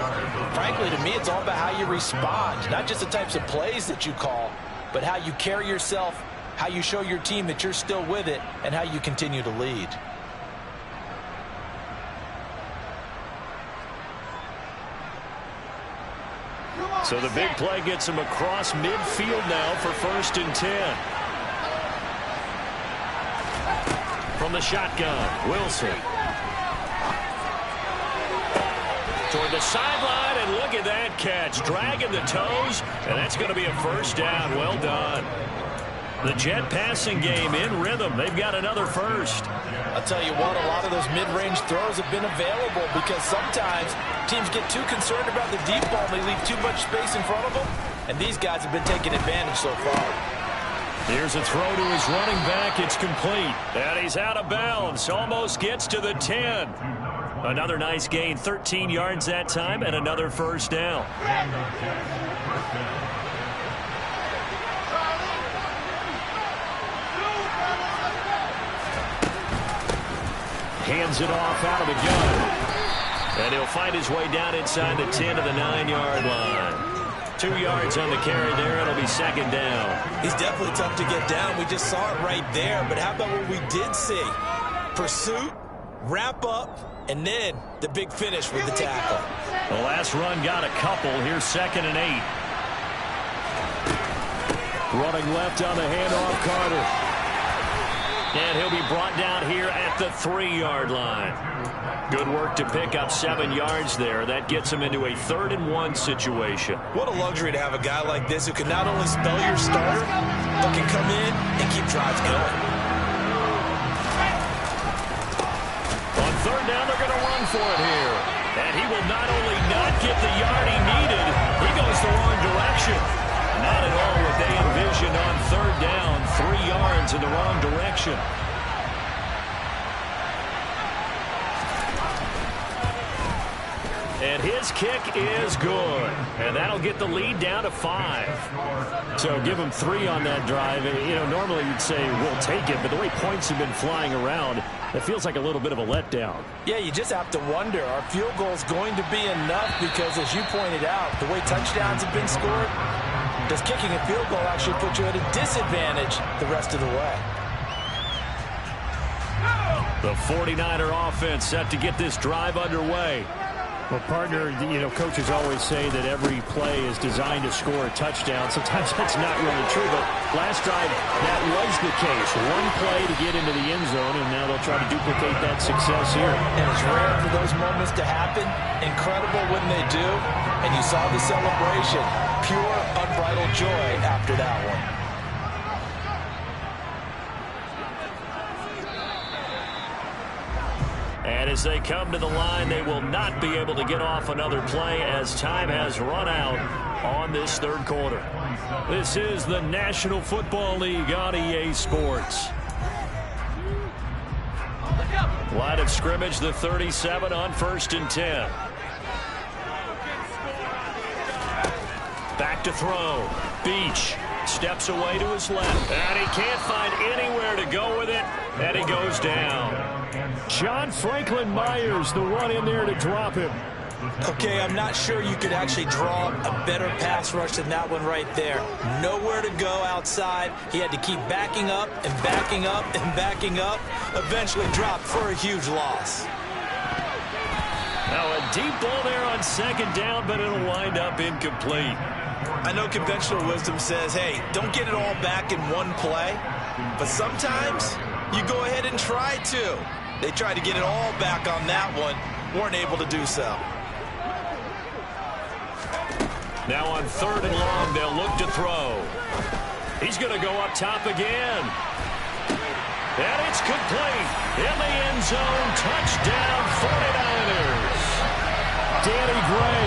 frankly, to me, it's all about how you respond, not just the types of plays that you call, but how you carry yourself, how you show your team that you're still with it, and how you continue to lead. So the big play gets him across midfield now for 1st and 10. From the shotgun, Wilson. Toward the sideline, and look at that catch. Dragging the toes, and that's going to be a 1st down. Well done. The Jet passing game in rhythm. They've got another 1st. I'll tell you what, a lot of those mid-range throws have been available because sometimes teams get too concerned about the deep ball and they leave too much space in front of them, and these guys have been taking advantage so far. Here's a throw to his running back. It's complete. And he's out of bounds. Almost gets to the 10. Another nice gain. 13 yards that time and another 1st down. Hands it off out of the gun. And he'll find his way down inside the 10 to the 9-yard line. 2 yards on the carry there. It'll be 2nd down. He's definitely tough to get down. We just saw it right there. But how about what we did see? Pursuit, wrap up, and then the big finish with the tackle. The last run got a couple. Here's 2nd and 8. Running left on the handoff, Carter. And he'll be brought down here at the 3-yard line. Good work to pick up 7 yards there. That gets him into a 3rd and 1 situation. What a luxury to have a guy like this who can not only spell your starter, but can come in and keep drives going. On 3rd down, they're going to run for it here. And he will not only not get the yard he needed, he goes the wrong direction. Not at all what they envisioned on 3rd down. 3 yards in the wrong direction. And his kick is good. And that'll get the lead down to 5. So give him 3 on that drive. You know, normally you'd say we'll take it, but the way points have been flying around, it feels like a little bit of a letdown. Yeah, you just have to wonder, are field goals going to be enough? Because as you pointed out, the way touchdowns have been scored, does kicking a field goal actually put you at a disadvantage the rest of the way? The 49er offense set to get this drive underway. Well, partner, you know, coaches always say that every play is designed to score a touchdown. Sometimes that's not really true, but last drive, that was the case. One play to get into the end zone, and now they'll try to duplicate that success here. And it's rare for those moments to happen. Incredible when they do. And you saw the celebration. Pure, unbridled joy after that one. And as they come to the line, they will not be able to get off another play as time has run out on this 3rd quarter. This is the National Football League on EA Sports. Line of scrimmage, the 37 on 1st and 10. Back to throw. Beach steps away to his left. And he can't find anywhere to go with it. And he goes down. John Franklin Myers, the one in there to drop him. Okay, I'm not sure you could actually draw a better pass rush than that one right there. Nowhere to go outside. He had to keep backing up and backing up and backing up. Eventually dropped for a huge loss. Now a deep ball there on 2nd down, but it'll wind up incomplete. I know conventional wisdom says, hey, don't get it all back in one play. But sometimes you go ahead and try to. They tried to get it all back on that one. Weren't able to do so. Now on 3rd and long, they'll look to throw. He's going to go up top again. And it's complete. In the end zone, touchdown 49ers. Danny Gray,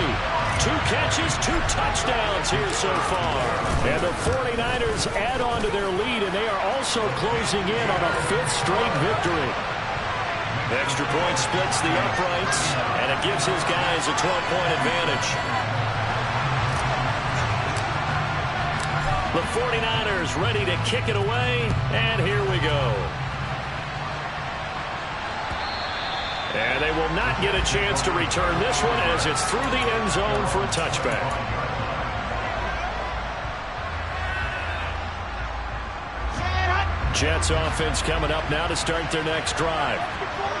2 catches, 2 touchdowns here so far. And the 49ers add on to their lead, and they are also closing in on a 5th straight victory. Extra point splits the uprights, and it gives his guys a 12-point advantage. The 49ers ready to kick it away, and here we go. And they will not get a chance to return this one as it's through the end zone for a touchback. Jets offense coming up now to start their next drive.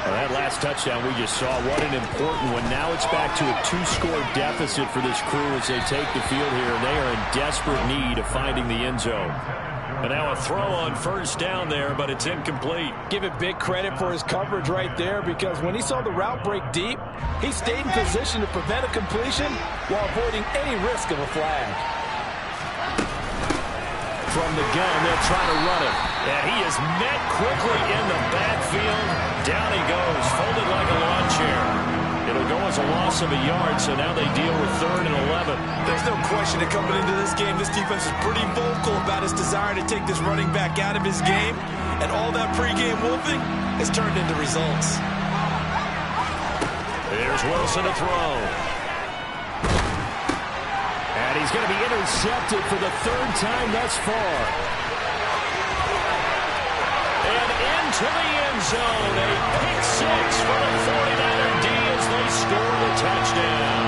Well, that last touchdown we just saw, what an important one. Now it's back to a 2-score deficit for this crew as they take the field here, and they are in desperate need of finding the end zone. And now a throw on first down there, but it's incomplete. Give it big credit for his coverage right there, because when he saw the route break deep, he stayed in position to prevent a completion while avoiding any risk of a flag. From the gun, they'll try to run it. And he is met quickly in the backfield. Down he goes, folded like a lawn chair. It'll go as a loss of a yard, so now they deal with 3rd and 11. There's no question that coming into this game, this defense is pretty vocal about his desire to take this running back out of his game. And all that pregame wolfing has turned into results. Here's Wilson to throw. And he's going to be intercepted for the 3rd time thus far. And into the end zone, a pick 6 for the 49er D as they score the touchdown.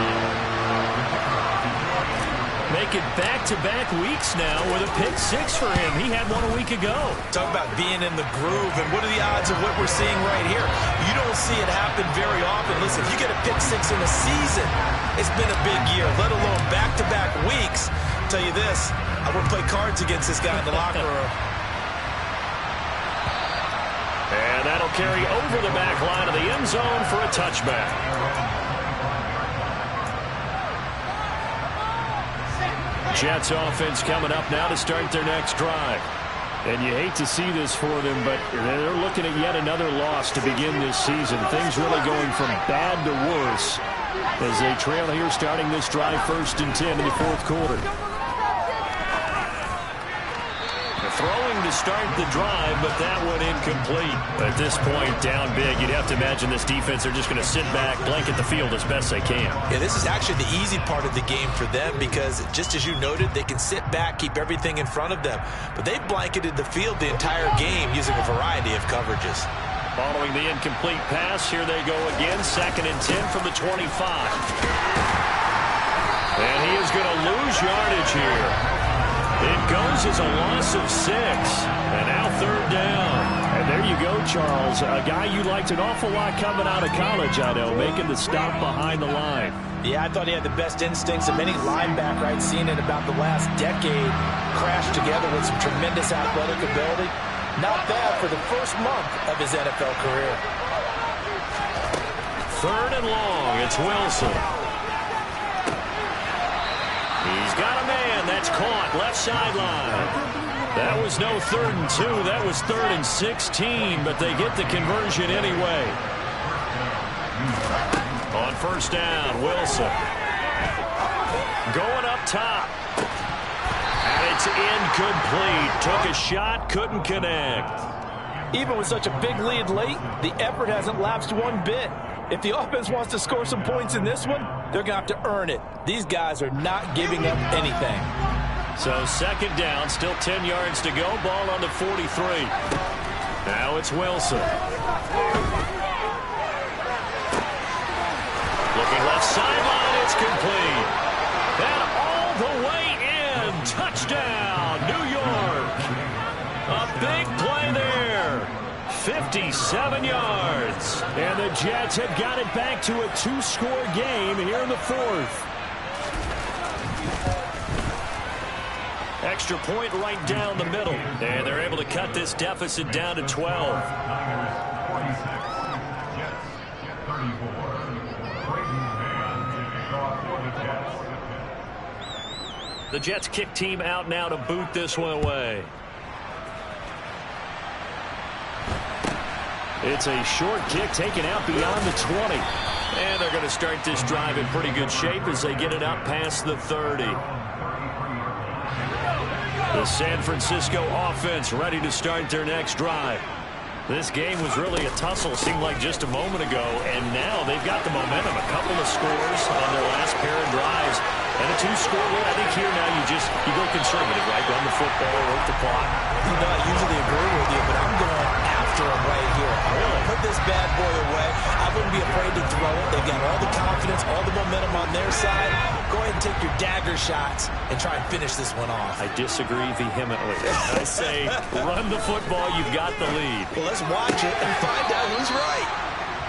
Make it back-to-back weeks now with a pick 6 for him. He had one a week ago. Talk about being in the groove, and what are the odds of what we're seeing right here? You don't see it happen very often. Listen, if you get a pick 6 in a season, it's been a big year, let alone back-to-back weeks. I'll tell you this, I wouldn't play cards against this guy in the locker room. And that'll carry over the back line of the end zone for a touchback. Jets offense coming up now to start their next drive. And you hate to see this for them, but they're looking at yet another loss to begin this season. Things really going from bad to worse as they trail here starting this drive 1st and 10 in the 4th quarter. Throwing to start the drive, but that one incomplete. At this point, down big, you'd have to imagine this defense are just going to sit back, blanket the field as best they can. Yeah, this is actually the easy part of the game for them because, just as you noted, they can sit back, keep everything in front of them. But they've blanketed the field the entire game using a variety of coverages. Following the incomplete pass, here they go again, 2nd and 10 from the 25. And he is going to lose yardage here. It goes as a loss of 6. And now 3rd down. And there you go, Charles. A guy you liked an awful lot coming out of college, I know, making the stop behind the line. Yeah, I thought he had the best instincts of any linebacker I'd seen in about the last decade. Crashed together with some tremendous athletic ability. Not bad for the first month of his NFL career. 3rd and long. It's Wilson. He's got a man. That's caught. Left sideline. That was no 3rd and 2. That was 3rd and 16, but they get the conversion anyway. On 1st down, Wilson. Going up top. And it's incomplete. Took a shot, couldn't connect. Even with such a big lead late, the effort hasn't lapsed one bit. If the offense wants to score some points in this one, they're going to have to earn it. These guys are not giving up anything. So 2nd down, still 10 yards to go. Ball on the 43. Now it's Wilson. Looking left sideline, it's complete. And all the way in. Touchdown, New York. A big play there. 57 yards. And the Jets have got it back to a 2-score game here in the 4th. Extra point right down the middle. And they're able to cut this deficit down to 12. The Jets kick team out now to boot this one away. It's a short kick taken out beyond the 20. And they're going to start this drive in pretty good shape as they get it up past the 30. The San Francisco offense ready to start their next drive. This game was really a tussle, seemed like just a moment ago, and now they've got the momentum. A couple of scores on their last pair of drives, and a two-score lead. I think here now you go conservative, right? Run the football, work the clock. You know, I usually agree with you, but I'm going after him right here. I want to put this bad boy away. I wouldn't be afraid to throw it. They've got all the confidence, all the momentum on their side. Go ahead and take your dagger shots and try and finish this one off. I disagree vehemently. I say run the football. You've got the lead. Well, let's watch it and find out who's right.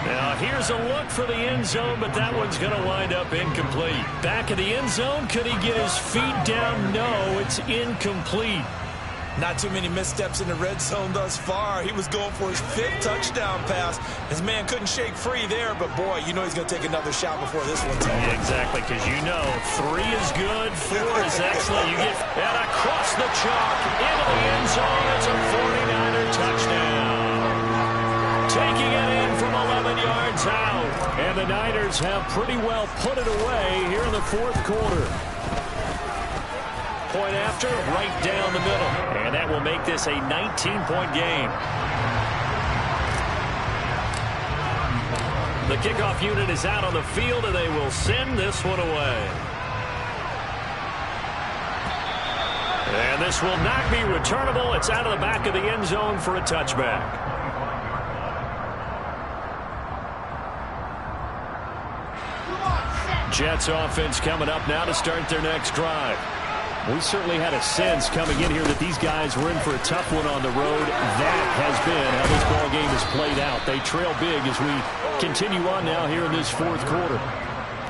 Now, here's a look for the end zone, but that one's going to wind up incomplete. Back of the end zone, could he get his feet down? No, it's incomplete. Not too many missteps in the red zone thus far. He was going for his 5th touchdown pass. His man couldn't shake free there, but boy, you know he's going to take another shot before this one's over. Yeah, exactly, because you know 3 is good, 4 is excellent. You get that across the chalk into the end zone. It's a 49er touchdown. Taking it in from 11 yards out. And the Niners have pretty well put it away here in the 4th quarter. Point after, right down the middle. And that will make this a 19-point game. The kickoff unit is out on the field, and they will send this one away. And this will not be returnable. It's out of the back of the end zone for a touchback. Jets offense coming up now to start their next drive. We certainly had a sense coming in here that these guys were in for a tough one on the road. That has been how this ball game has played out. They trail big as we continue on now here in this 4th quarter.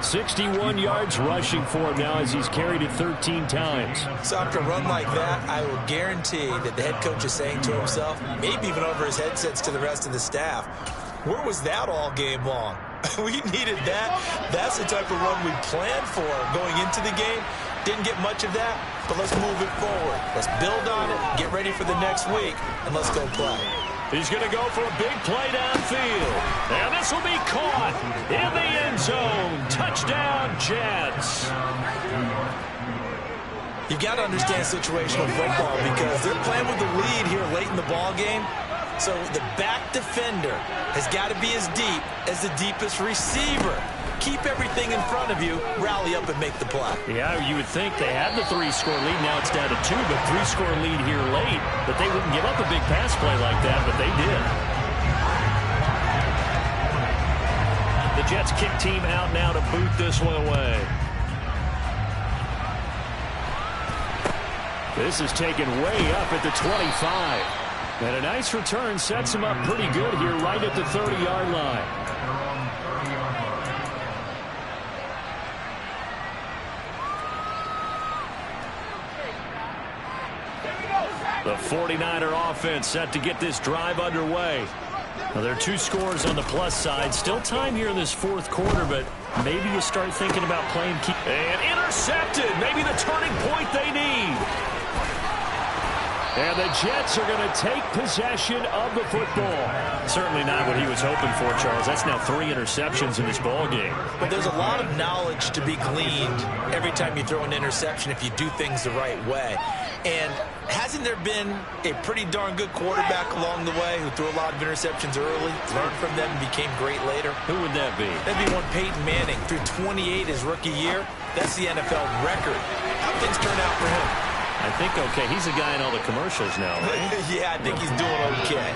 61 yards rushing for him now as he's carried it 13 times. So after a run like that, I will guarantee that the head coach is saying to himself, maybe even over his headsets to the rest of the staff, where was that all game long? We needed that. That's the type of run we planned for going into the game. Didn't get much of that, but let's move it forward. Let's build on it, get ready for the next week, and let's go play. He's going to go for a big play downfield. And this will be caught in the end zone. Touchdown, Jets. You've got to understand situational football because they're playing with the lead here late in the ball game. So the back defender has got to be as deep as the deepest receiver. Keep everything in front of you, rally up and make the play. Yeah, you would think they had the 3-score lead. Now it's down to 2, but 3-score lead here late. But they wouldn't give up a big pass play like that, but they did. The Jets kick team out now to boot this one away. This is taken way up at the 25. And a nice return sets him up pretty good here right at the 30-yard line. The 49er offense set to get this drive underway. Now, there are 2 scores on the plus side. Still time here in this 4th quarter, but maybe you start thinking about playing key. And intercepted. Maybe the turning point they need. And the Jets are going to take possession of the football. Certainly not what he was hoping for, Charles. That's now 3 interceptions in this ball game. But there's a lot of knowledge to be gleaned every time you throw an interception if you do things the right way. And hasn't there been a pretty darn good quarterback along the way who threw a lot of interceptions early, learned from them, and became great later? Who would that be? That'd be one Peyton Manning. Threw 28 his rookie year. That's the NFL record. How things turn out for him? I think okay. He's a guy in all the commercials now, right? Yeah, I think he's doing okay.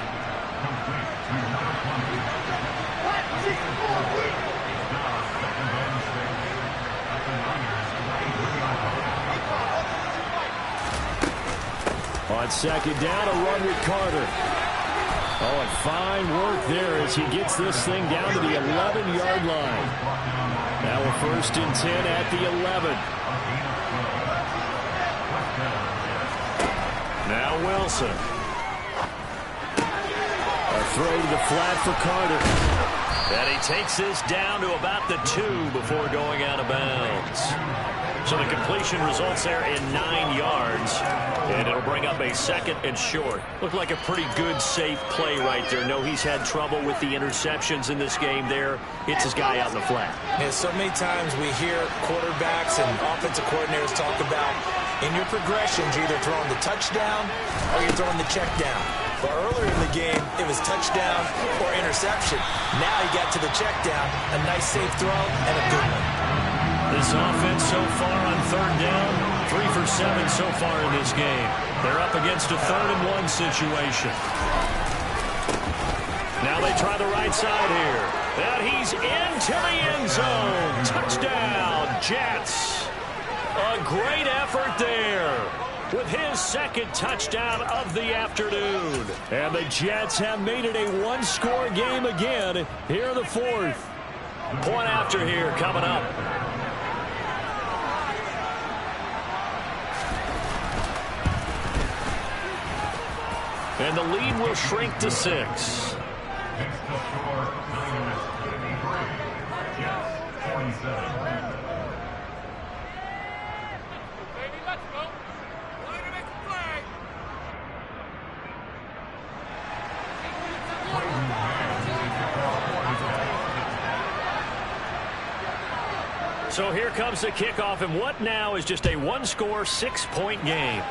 On second down, a run with Carter. Oh, and fine work there as he gets this thing down to the 11-yard line. Now a 1st and 10 at the 11. Now Wilson. A throw to the flat for Carter. And he takes this down to about the 2 before going out of bounds. So the completion results there in 9 yards. And it'll bring up a 2nd and short. Looked like a pretty good, safe play right there. No, he's had trouble with the interceptions in this game there. Hits his guy out in the flat. And so many times we hear quarterbacks and offensive coordinators talk about in your progressions, you're either throwing the touchdown or you're throwing the check down. But earlier in the the game, it was touchdown or interception. Now he got to the check down, a nice safe throw, and a good one. This offense so far on third down, 3 for 7 so far in this game. They're up against a 3rd-and-1 situation. Now they try the right side here. And he's into the end zone. Touchdown, Jets. A great effort there with his 2nd touchdown of the afternoon. And the Jets have made it a 1-score game again here in the 4th. Point after here coming up. And the lead will shrink to 6. So here comes the kickoff, and what now is just a 1-score, 6-point game.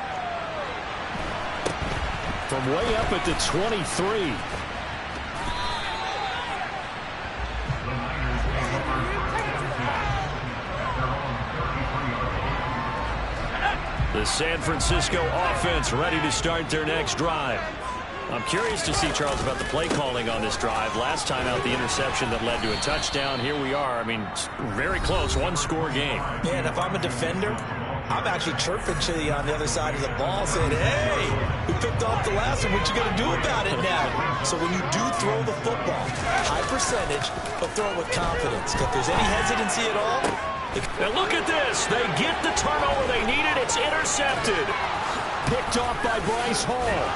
From way up at the 23. The San Francisco offense ready to start their next drive. I'm curious to see, Charles, about the play calling on this drive. Last time out, the interception that led to a touchdown. Here we are. I mean, very close, 1-score game. Man, if I'm a defender, I'm actually chirping to you on the other side of the ball saying, hey, we picked off the last one. What you going to do about it now? So when you do throw the football, high percentage, but throw it with confidence. If there's any hesitancy at all. And look at this. They get the turnover they needed. It's intercepted. Picked off by Bryce Hall.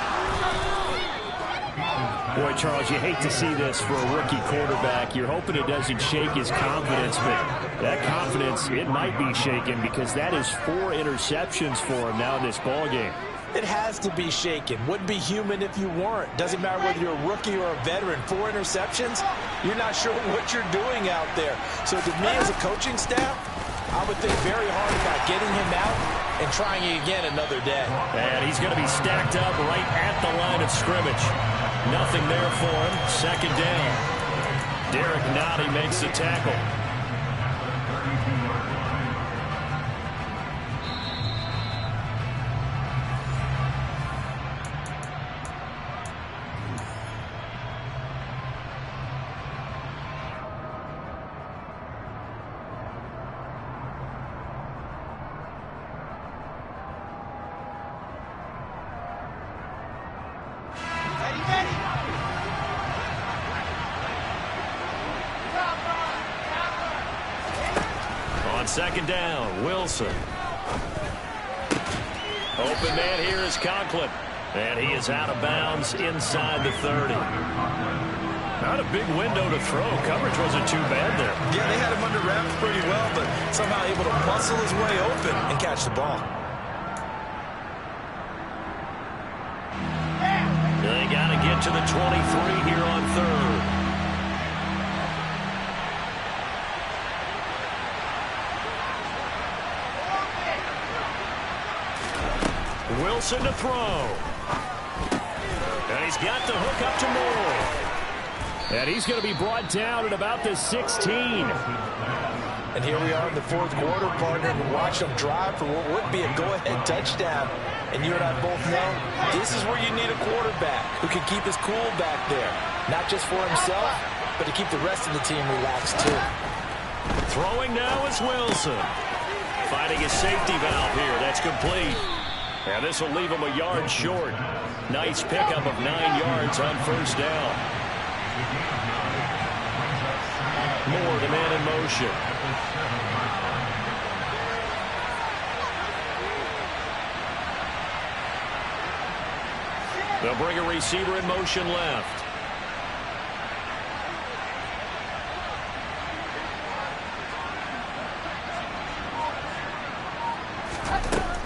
Boy, Charles, you hate to see this for a rookie quarterback. You're hoping it doesn't shake his confidence, but that confidence, it might be shaken because that is 4 interceptions for him now in this ballgame. It has to be shaken. Wouldn't be human if you weren't. Doesn't matter whether you're a rookie or a veteran. 4 interceptions, you're not sure what you're doing out there. So to me as a coaching staff, I would think very hard about getting him out and trying it again another day. And he's going to be stacked up right at the line of scrimmage. Nothing there for him. 2nd down. Derek Nottie makes the tackle. On 2nd down, Wilson. Open man here is Conklin. And he is out of bounds inside the 30. Not a big window to throw. Coverage wasn't too bad there. Yeah, they had him under wraps pretty well, but somehow able to muscle his way open and catch the ball. They got to get to the 23 here on 3rd. Wilson to throw. And he's got the hook up to Moore. And he's going to be brought down at about the 16. And here we are in the 4th quarter, partner, and watch them drive for what would be a go-ahead touchdown. And you and I both know this is where you need a quarterback who can keep his cool back there. Not just for himself, but to keep the rest of the team relaxed too. Throwing now is Wilson. Finding his safety valve here. That's complete. And this will leave him a yard short. Nice pickup of 9 yards on 1st down. Moore, the man in motion. They'll bring a receiver in motion left.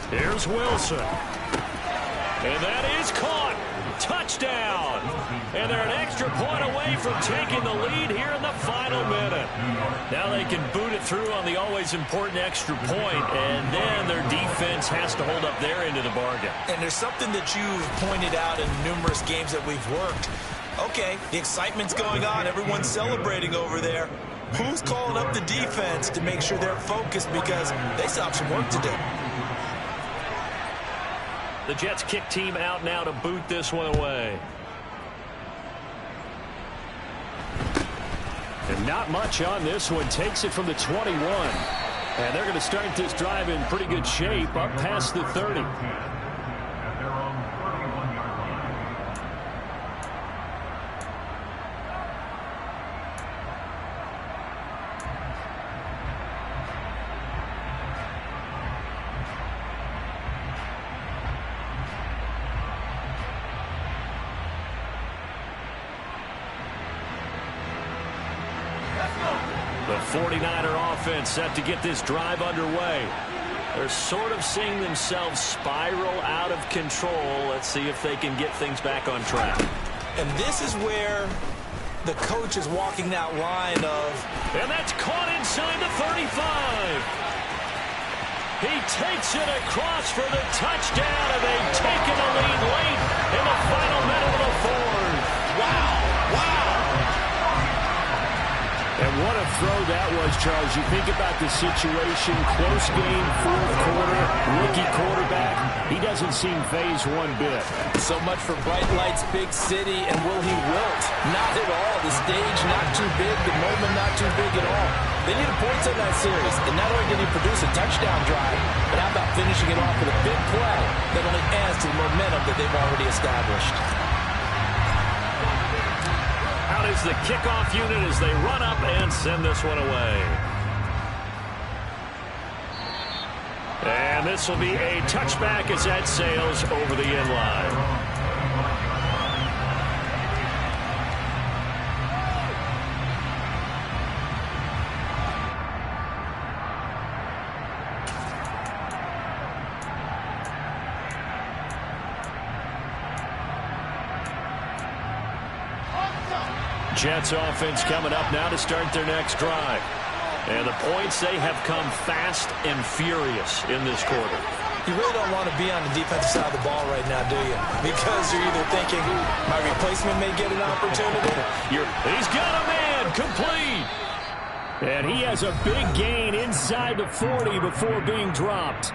Here's Wilson. And that is caught. Touchdown. And they're an extra point away from taking the lead here in the final minute. Now they can boot it through on the always important extra point, and then their defense has to hold up their end of the bargain. And there's something that you've pointed out in numerous games that we've worked. Okay, the excitement's going on. Everyone's celebrating over there. Who's calling up the defense to make sure they're focused, because they still have some work to do. The Jets kick team out now to boot this one away. And not much on this one. Takes it from the 21. And they're going to start this drive in pretty good shape up past the 30. The 49er offense set to get this drive underway. They're sort of seeing themselves spiral out of control. Let's see if they can get things back on track. And this is where the coach is walking that line of... And that's caught inside the 35. He takes it across for the touchdown, and they've taken a lead late in the final minute of the fourth. Wow! Wow! And what a throw that was, Charles. You think about the situation, close game, fourth quarter, rookie quarterback. He doesn't seem phased one bit. So much for bright lights, big city, and will he wilt? Not at all. The stage not too big, the moment not too big at all. They needed points in that series, and not only did he produce a touchdown drive, but how about finishing it off with a big play that only adds to the momentum that they've already established. Out is the kickoff unit as they run up and send this one away. And this will be a touchback as that sails over the end line. Jets offense coming up now to start their next drive. And the points, they have come fast and furious in this quarter. You really don't want to be on the defensive side of the ball right now, do you? Because you're either thinking, my replacement may get an opportunity. He's got a man, complete. And he has a big gain inside the 40 before being dropped.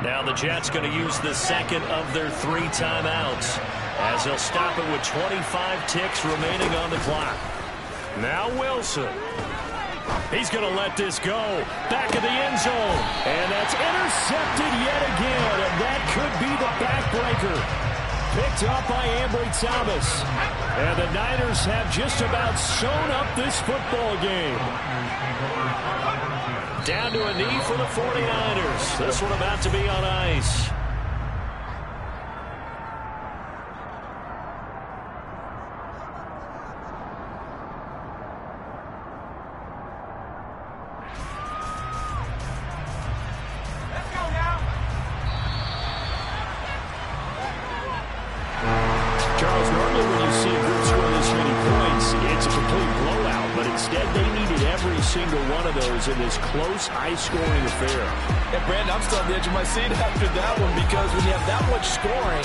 Now the Jets going to use the second of their 3 timeouts, as they'll stop it with 25 ticks remaining on the clock. Now Wilson. He's going to let this go. Back of the end zone. And that's intercepted yet again. And that could be the backbreaker. Picked up by Ambry Thomas. And the Niners have just about sewn up this football game. Down to a knee for the 49ers. This one about to be on ice. In this close, high-scoring affair. Yeah, Brandon, I'm still on the edge of my seat after that one, because when you have that much scoring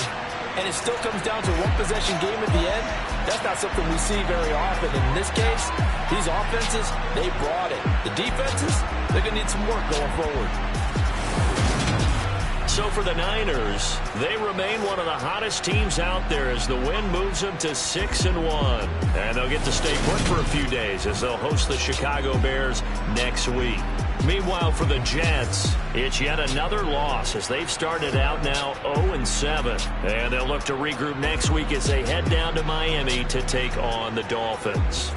and it still comes down to one possession game at the end, that's not something we see very often. In this case, these offenses, they brought it. The defenses, they're going to need some work going forward. So for the Niners, they remain one of the hottest teams out there as the win moves them to 6-1. And they'll get to stay put for a few days as they'll host the Chicago Bears next week. Meanwhile, for the Jets, it's yet another loss as they've started out now 0-7. And they'll look to regroup next week as they head down to Miami to take on the Dolphins.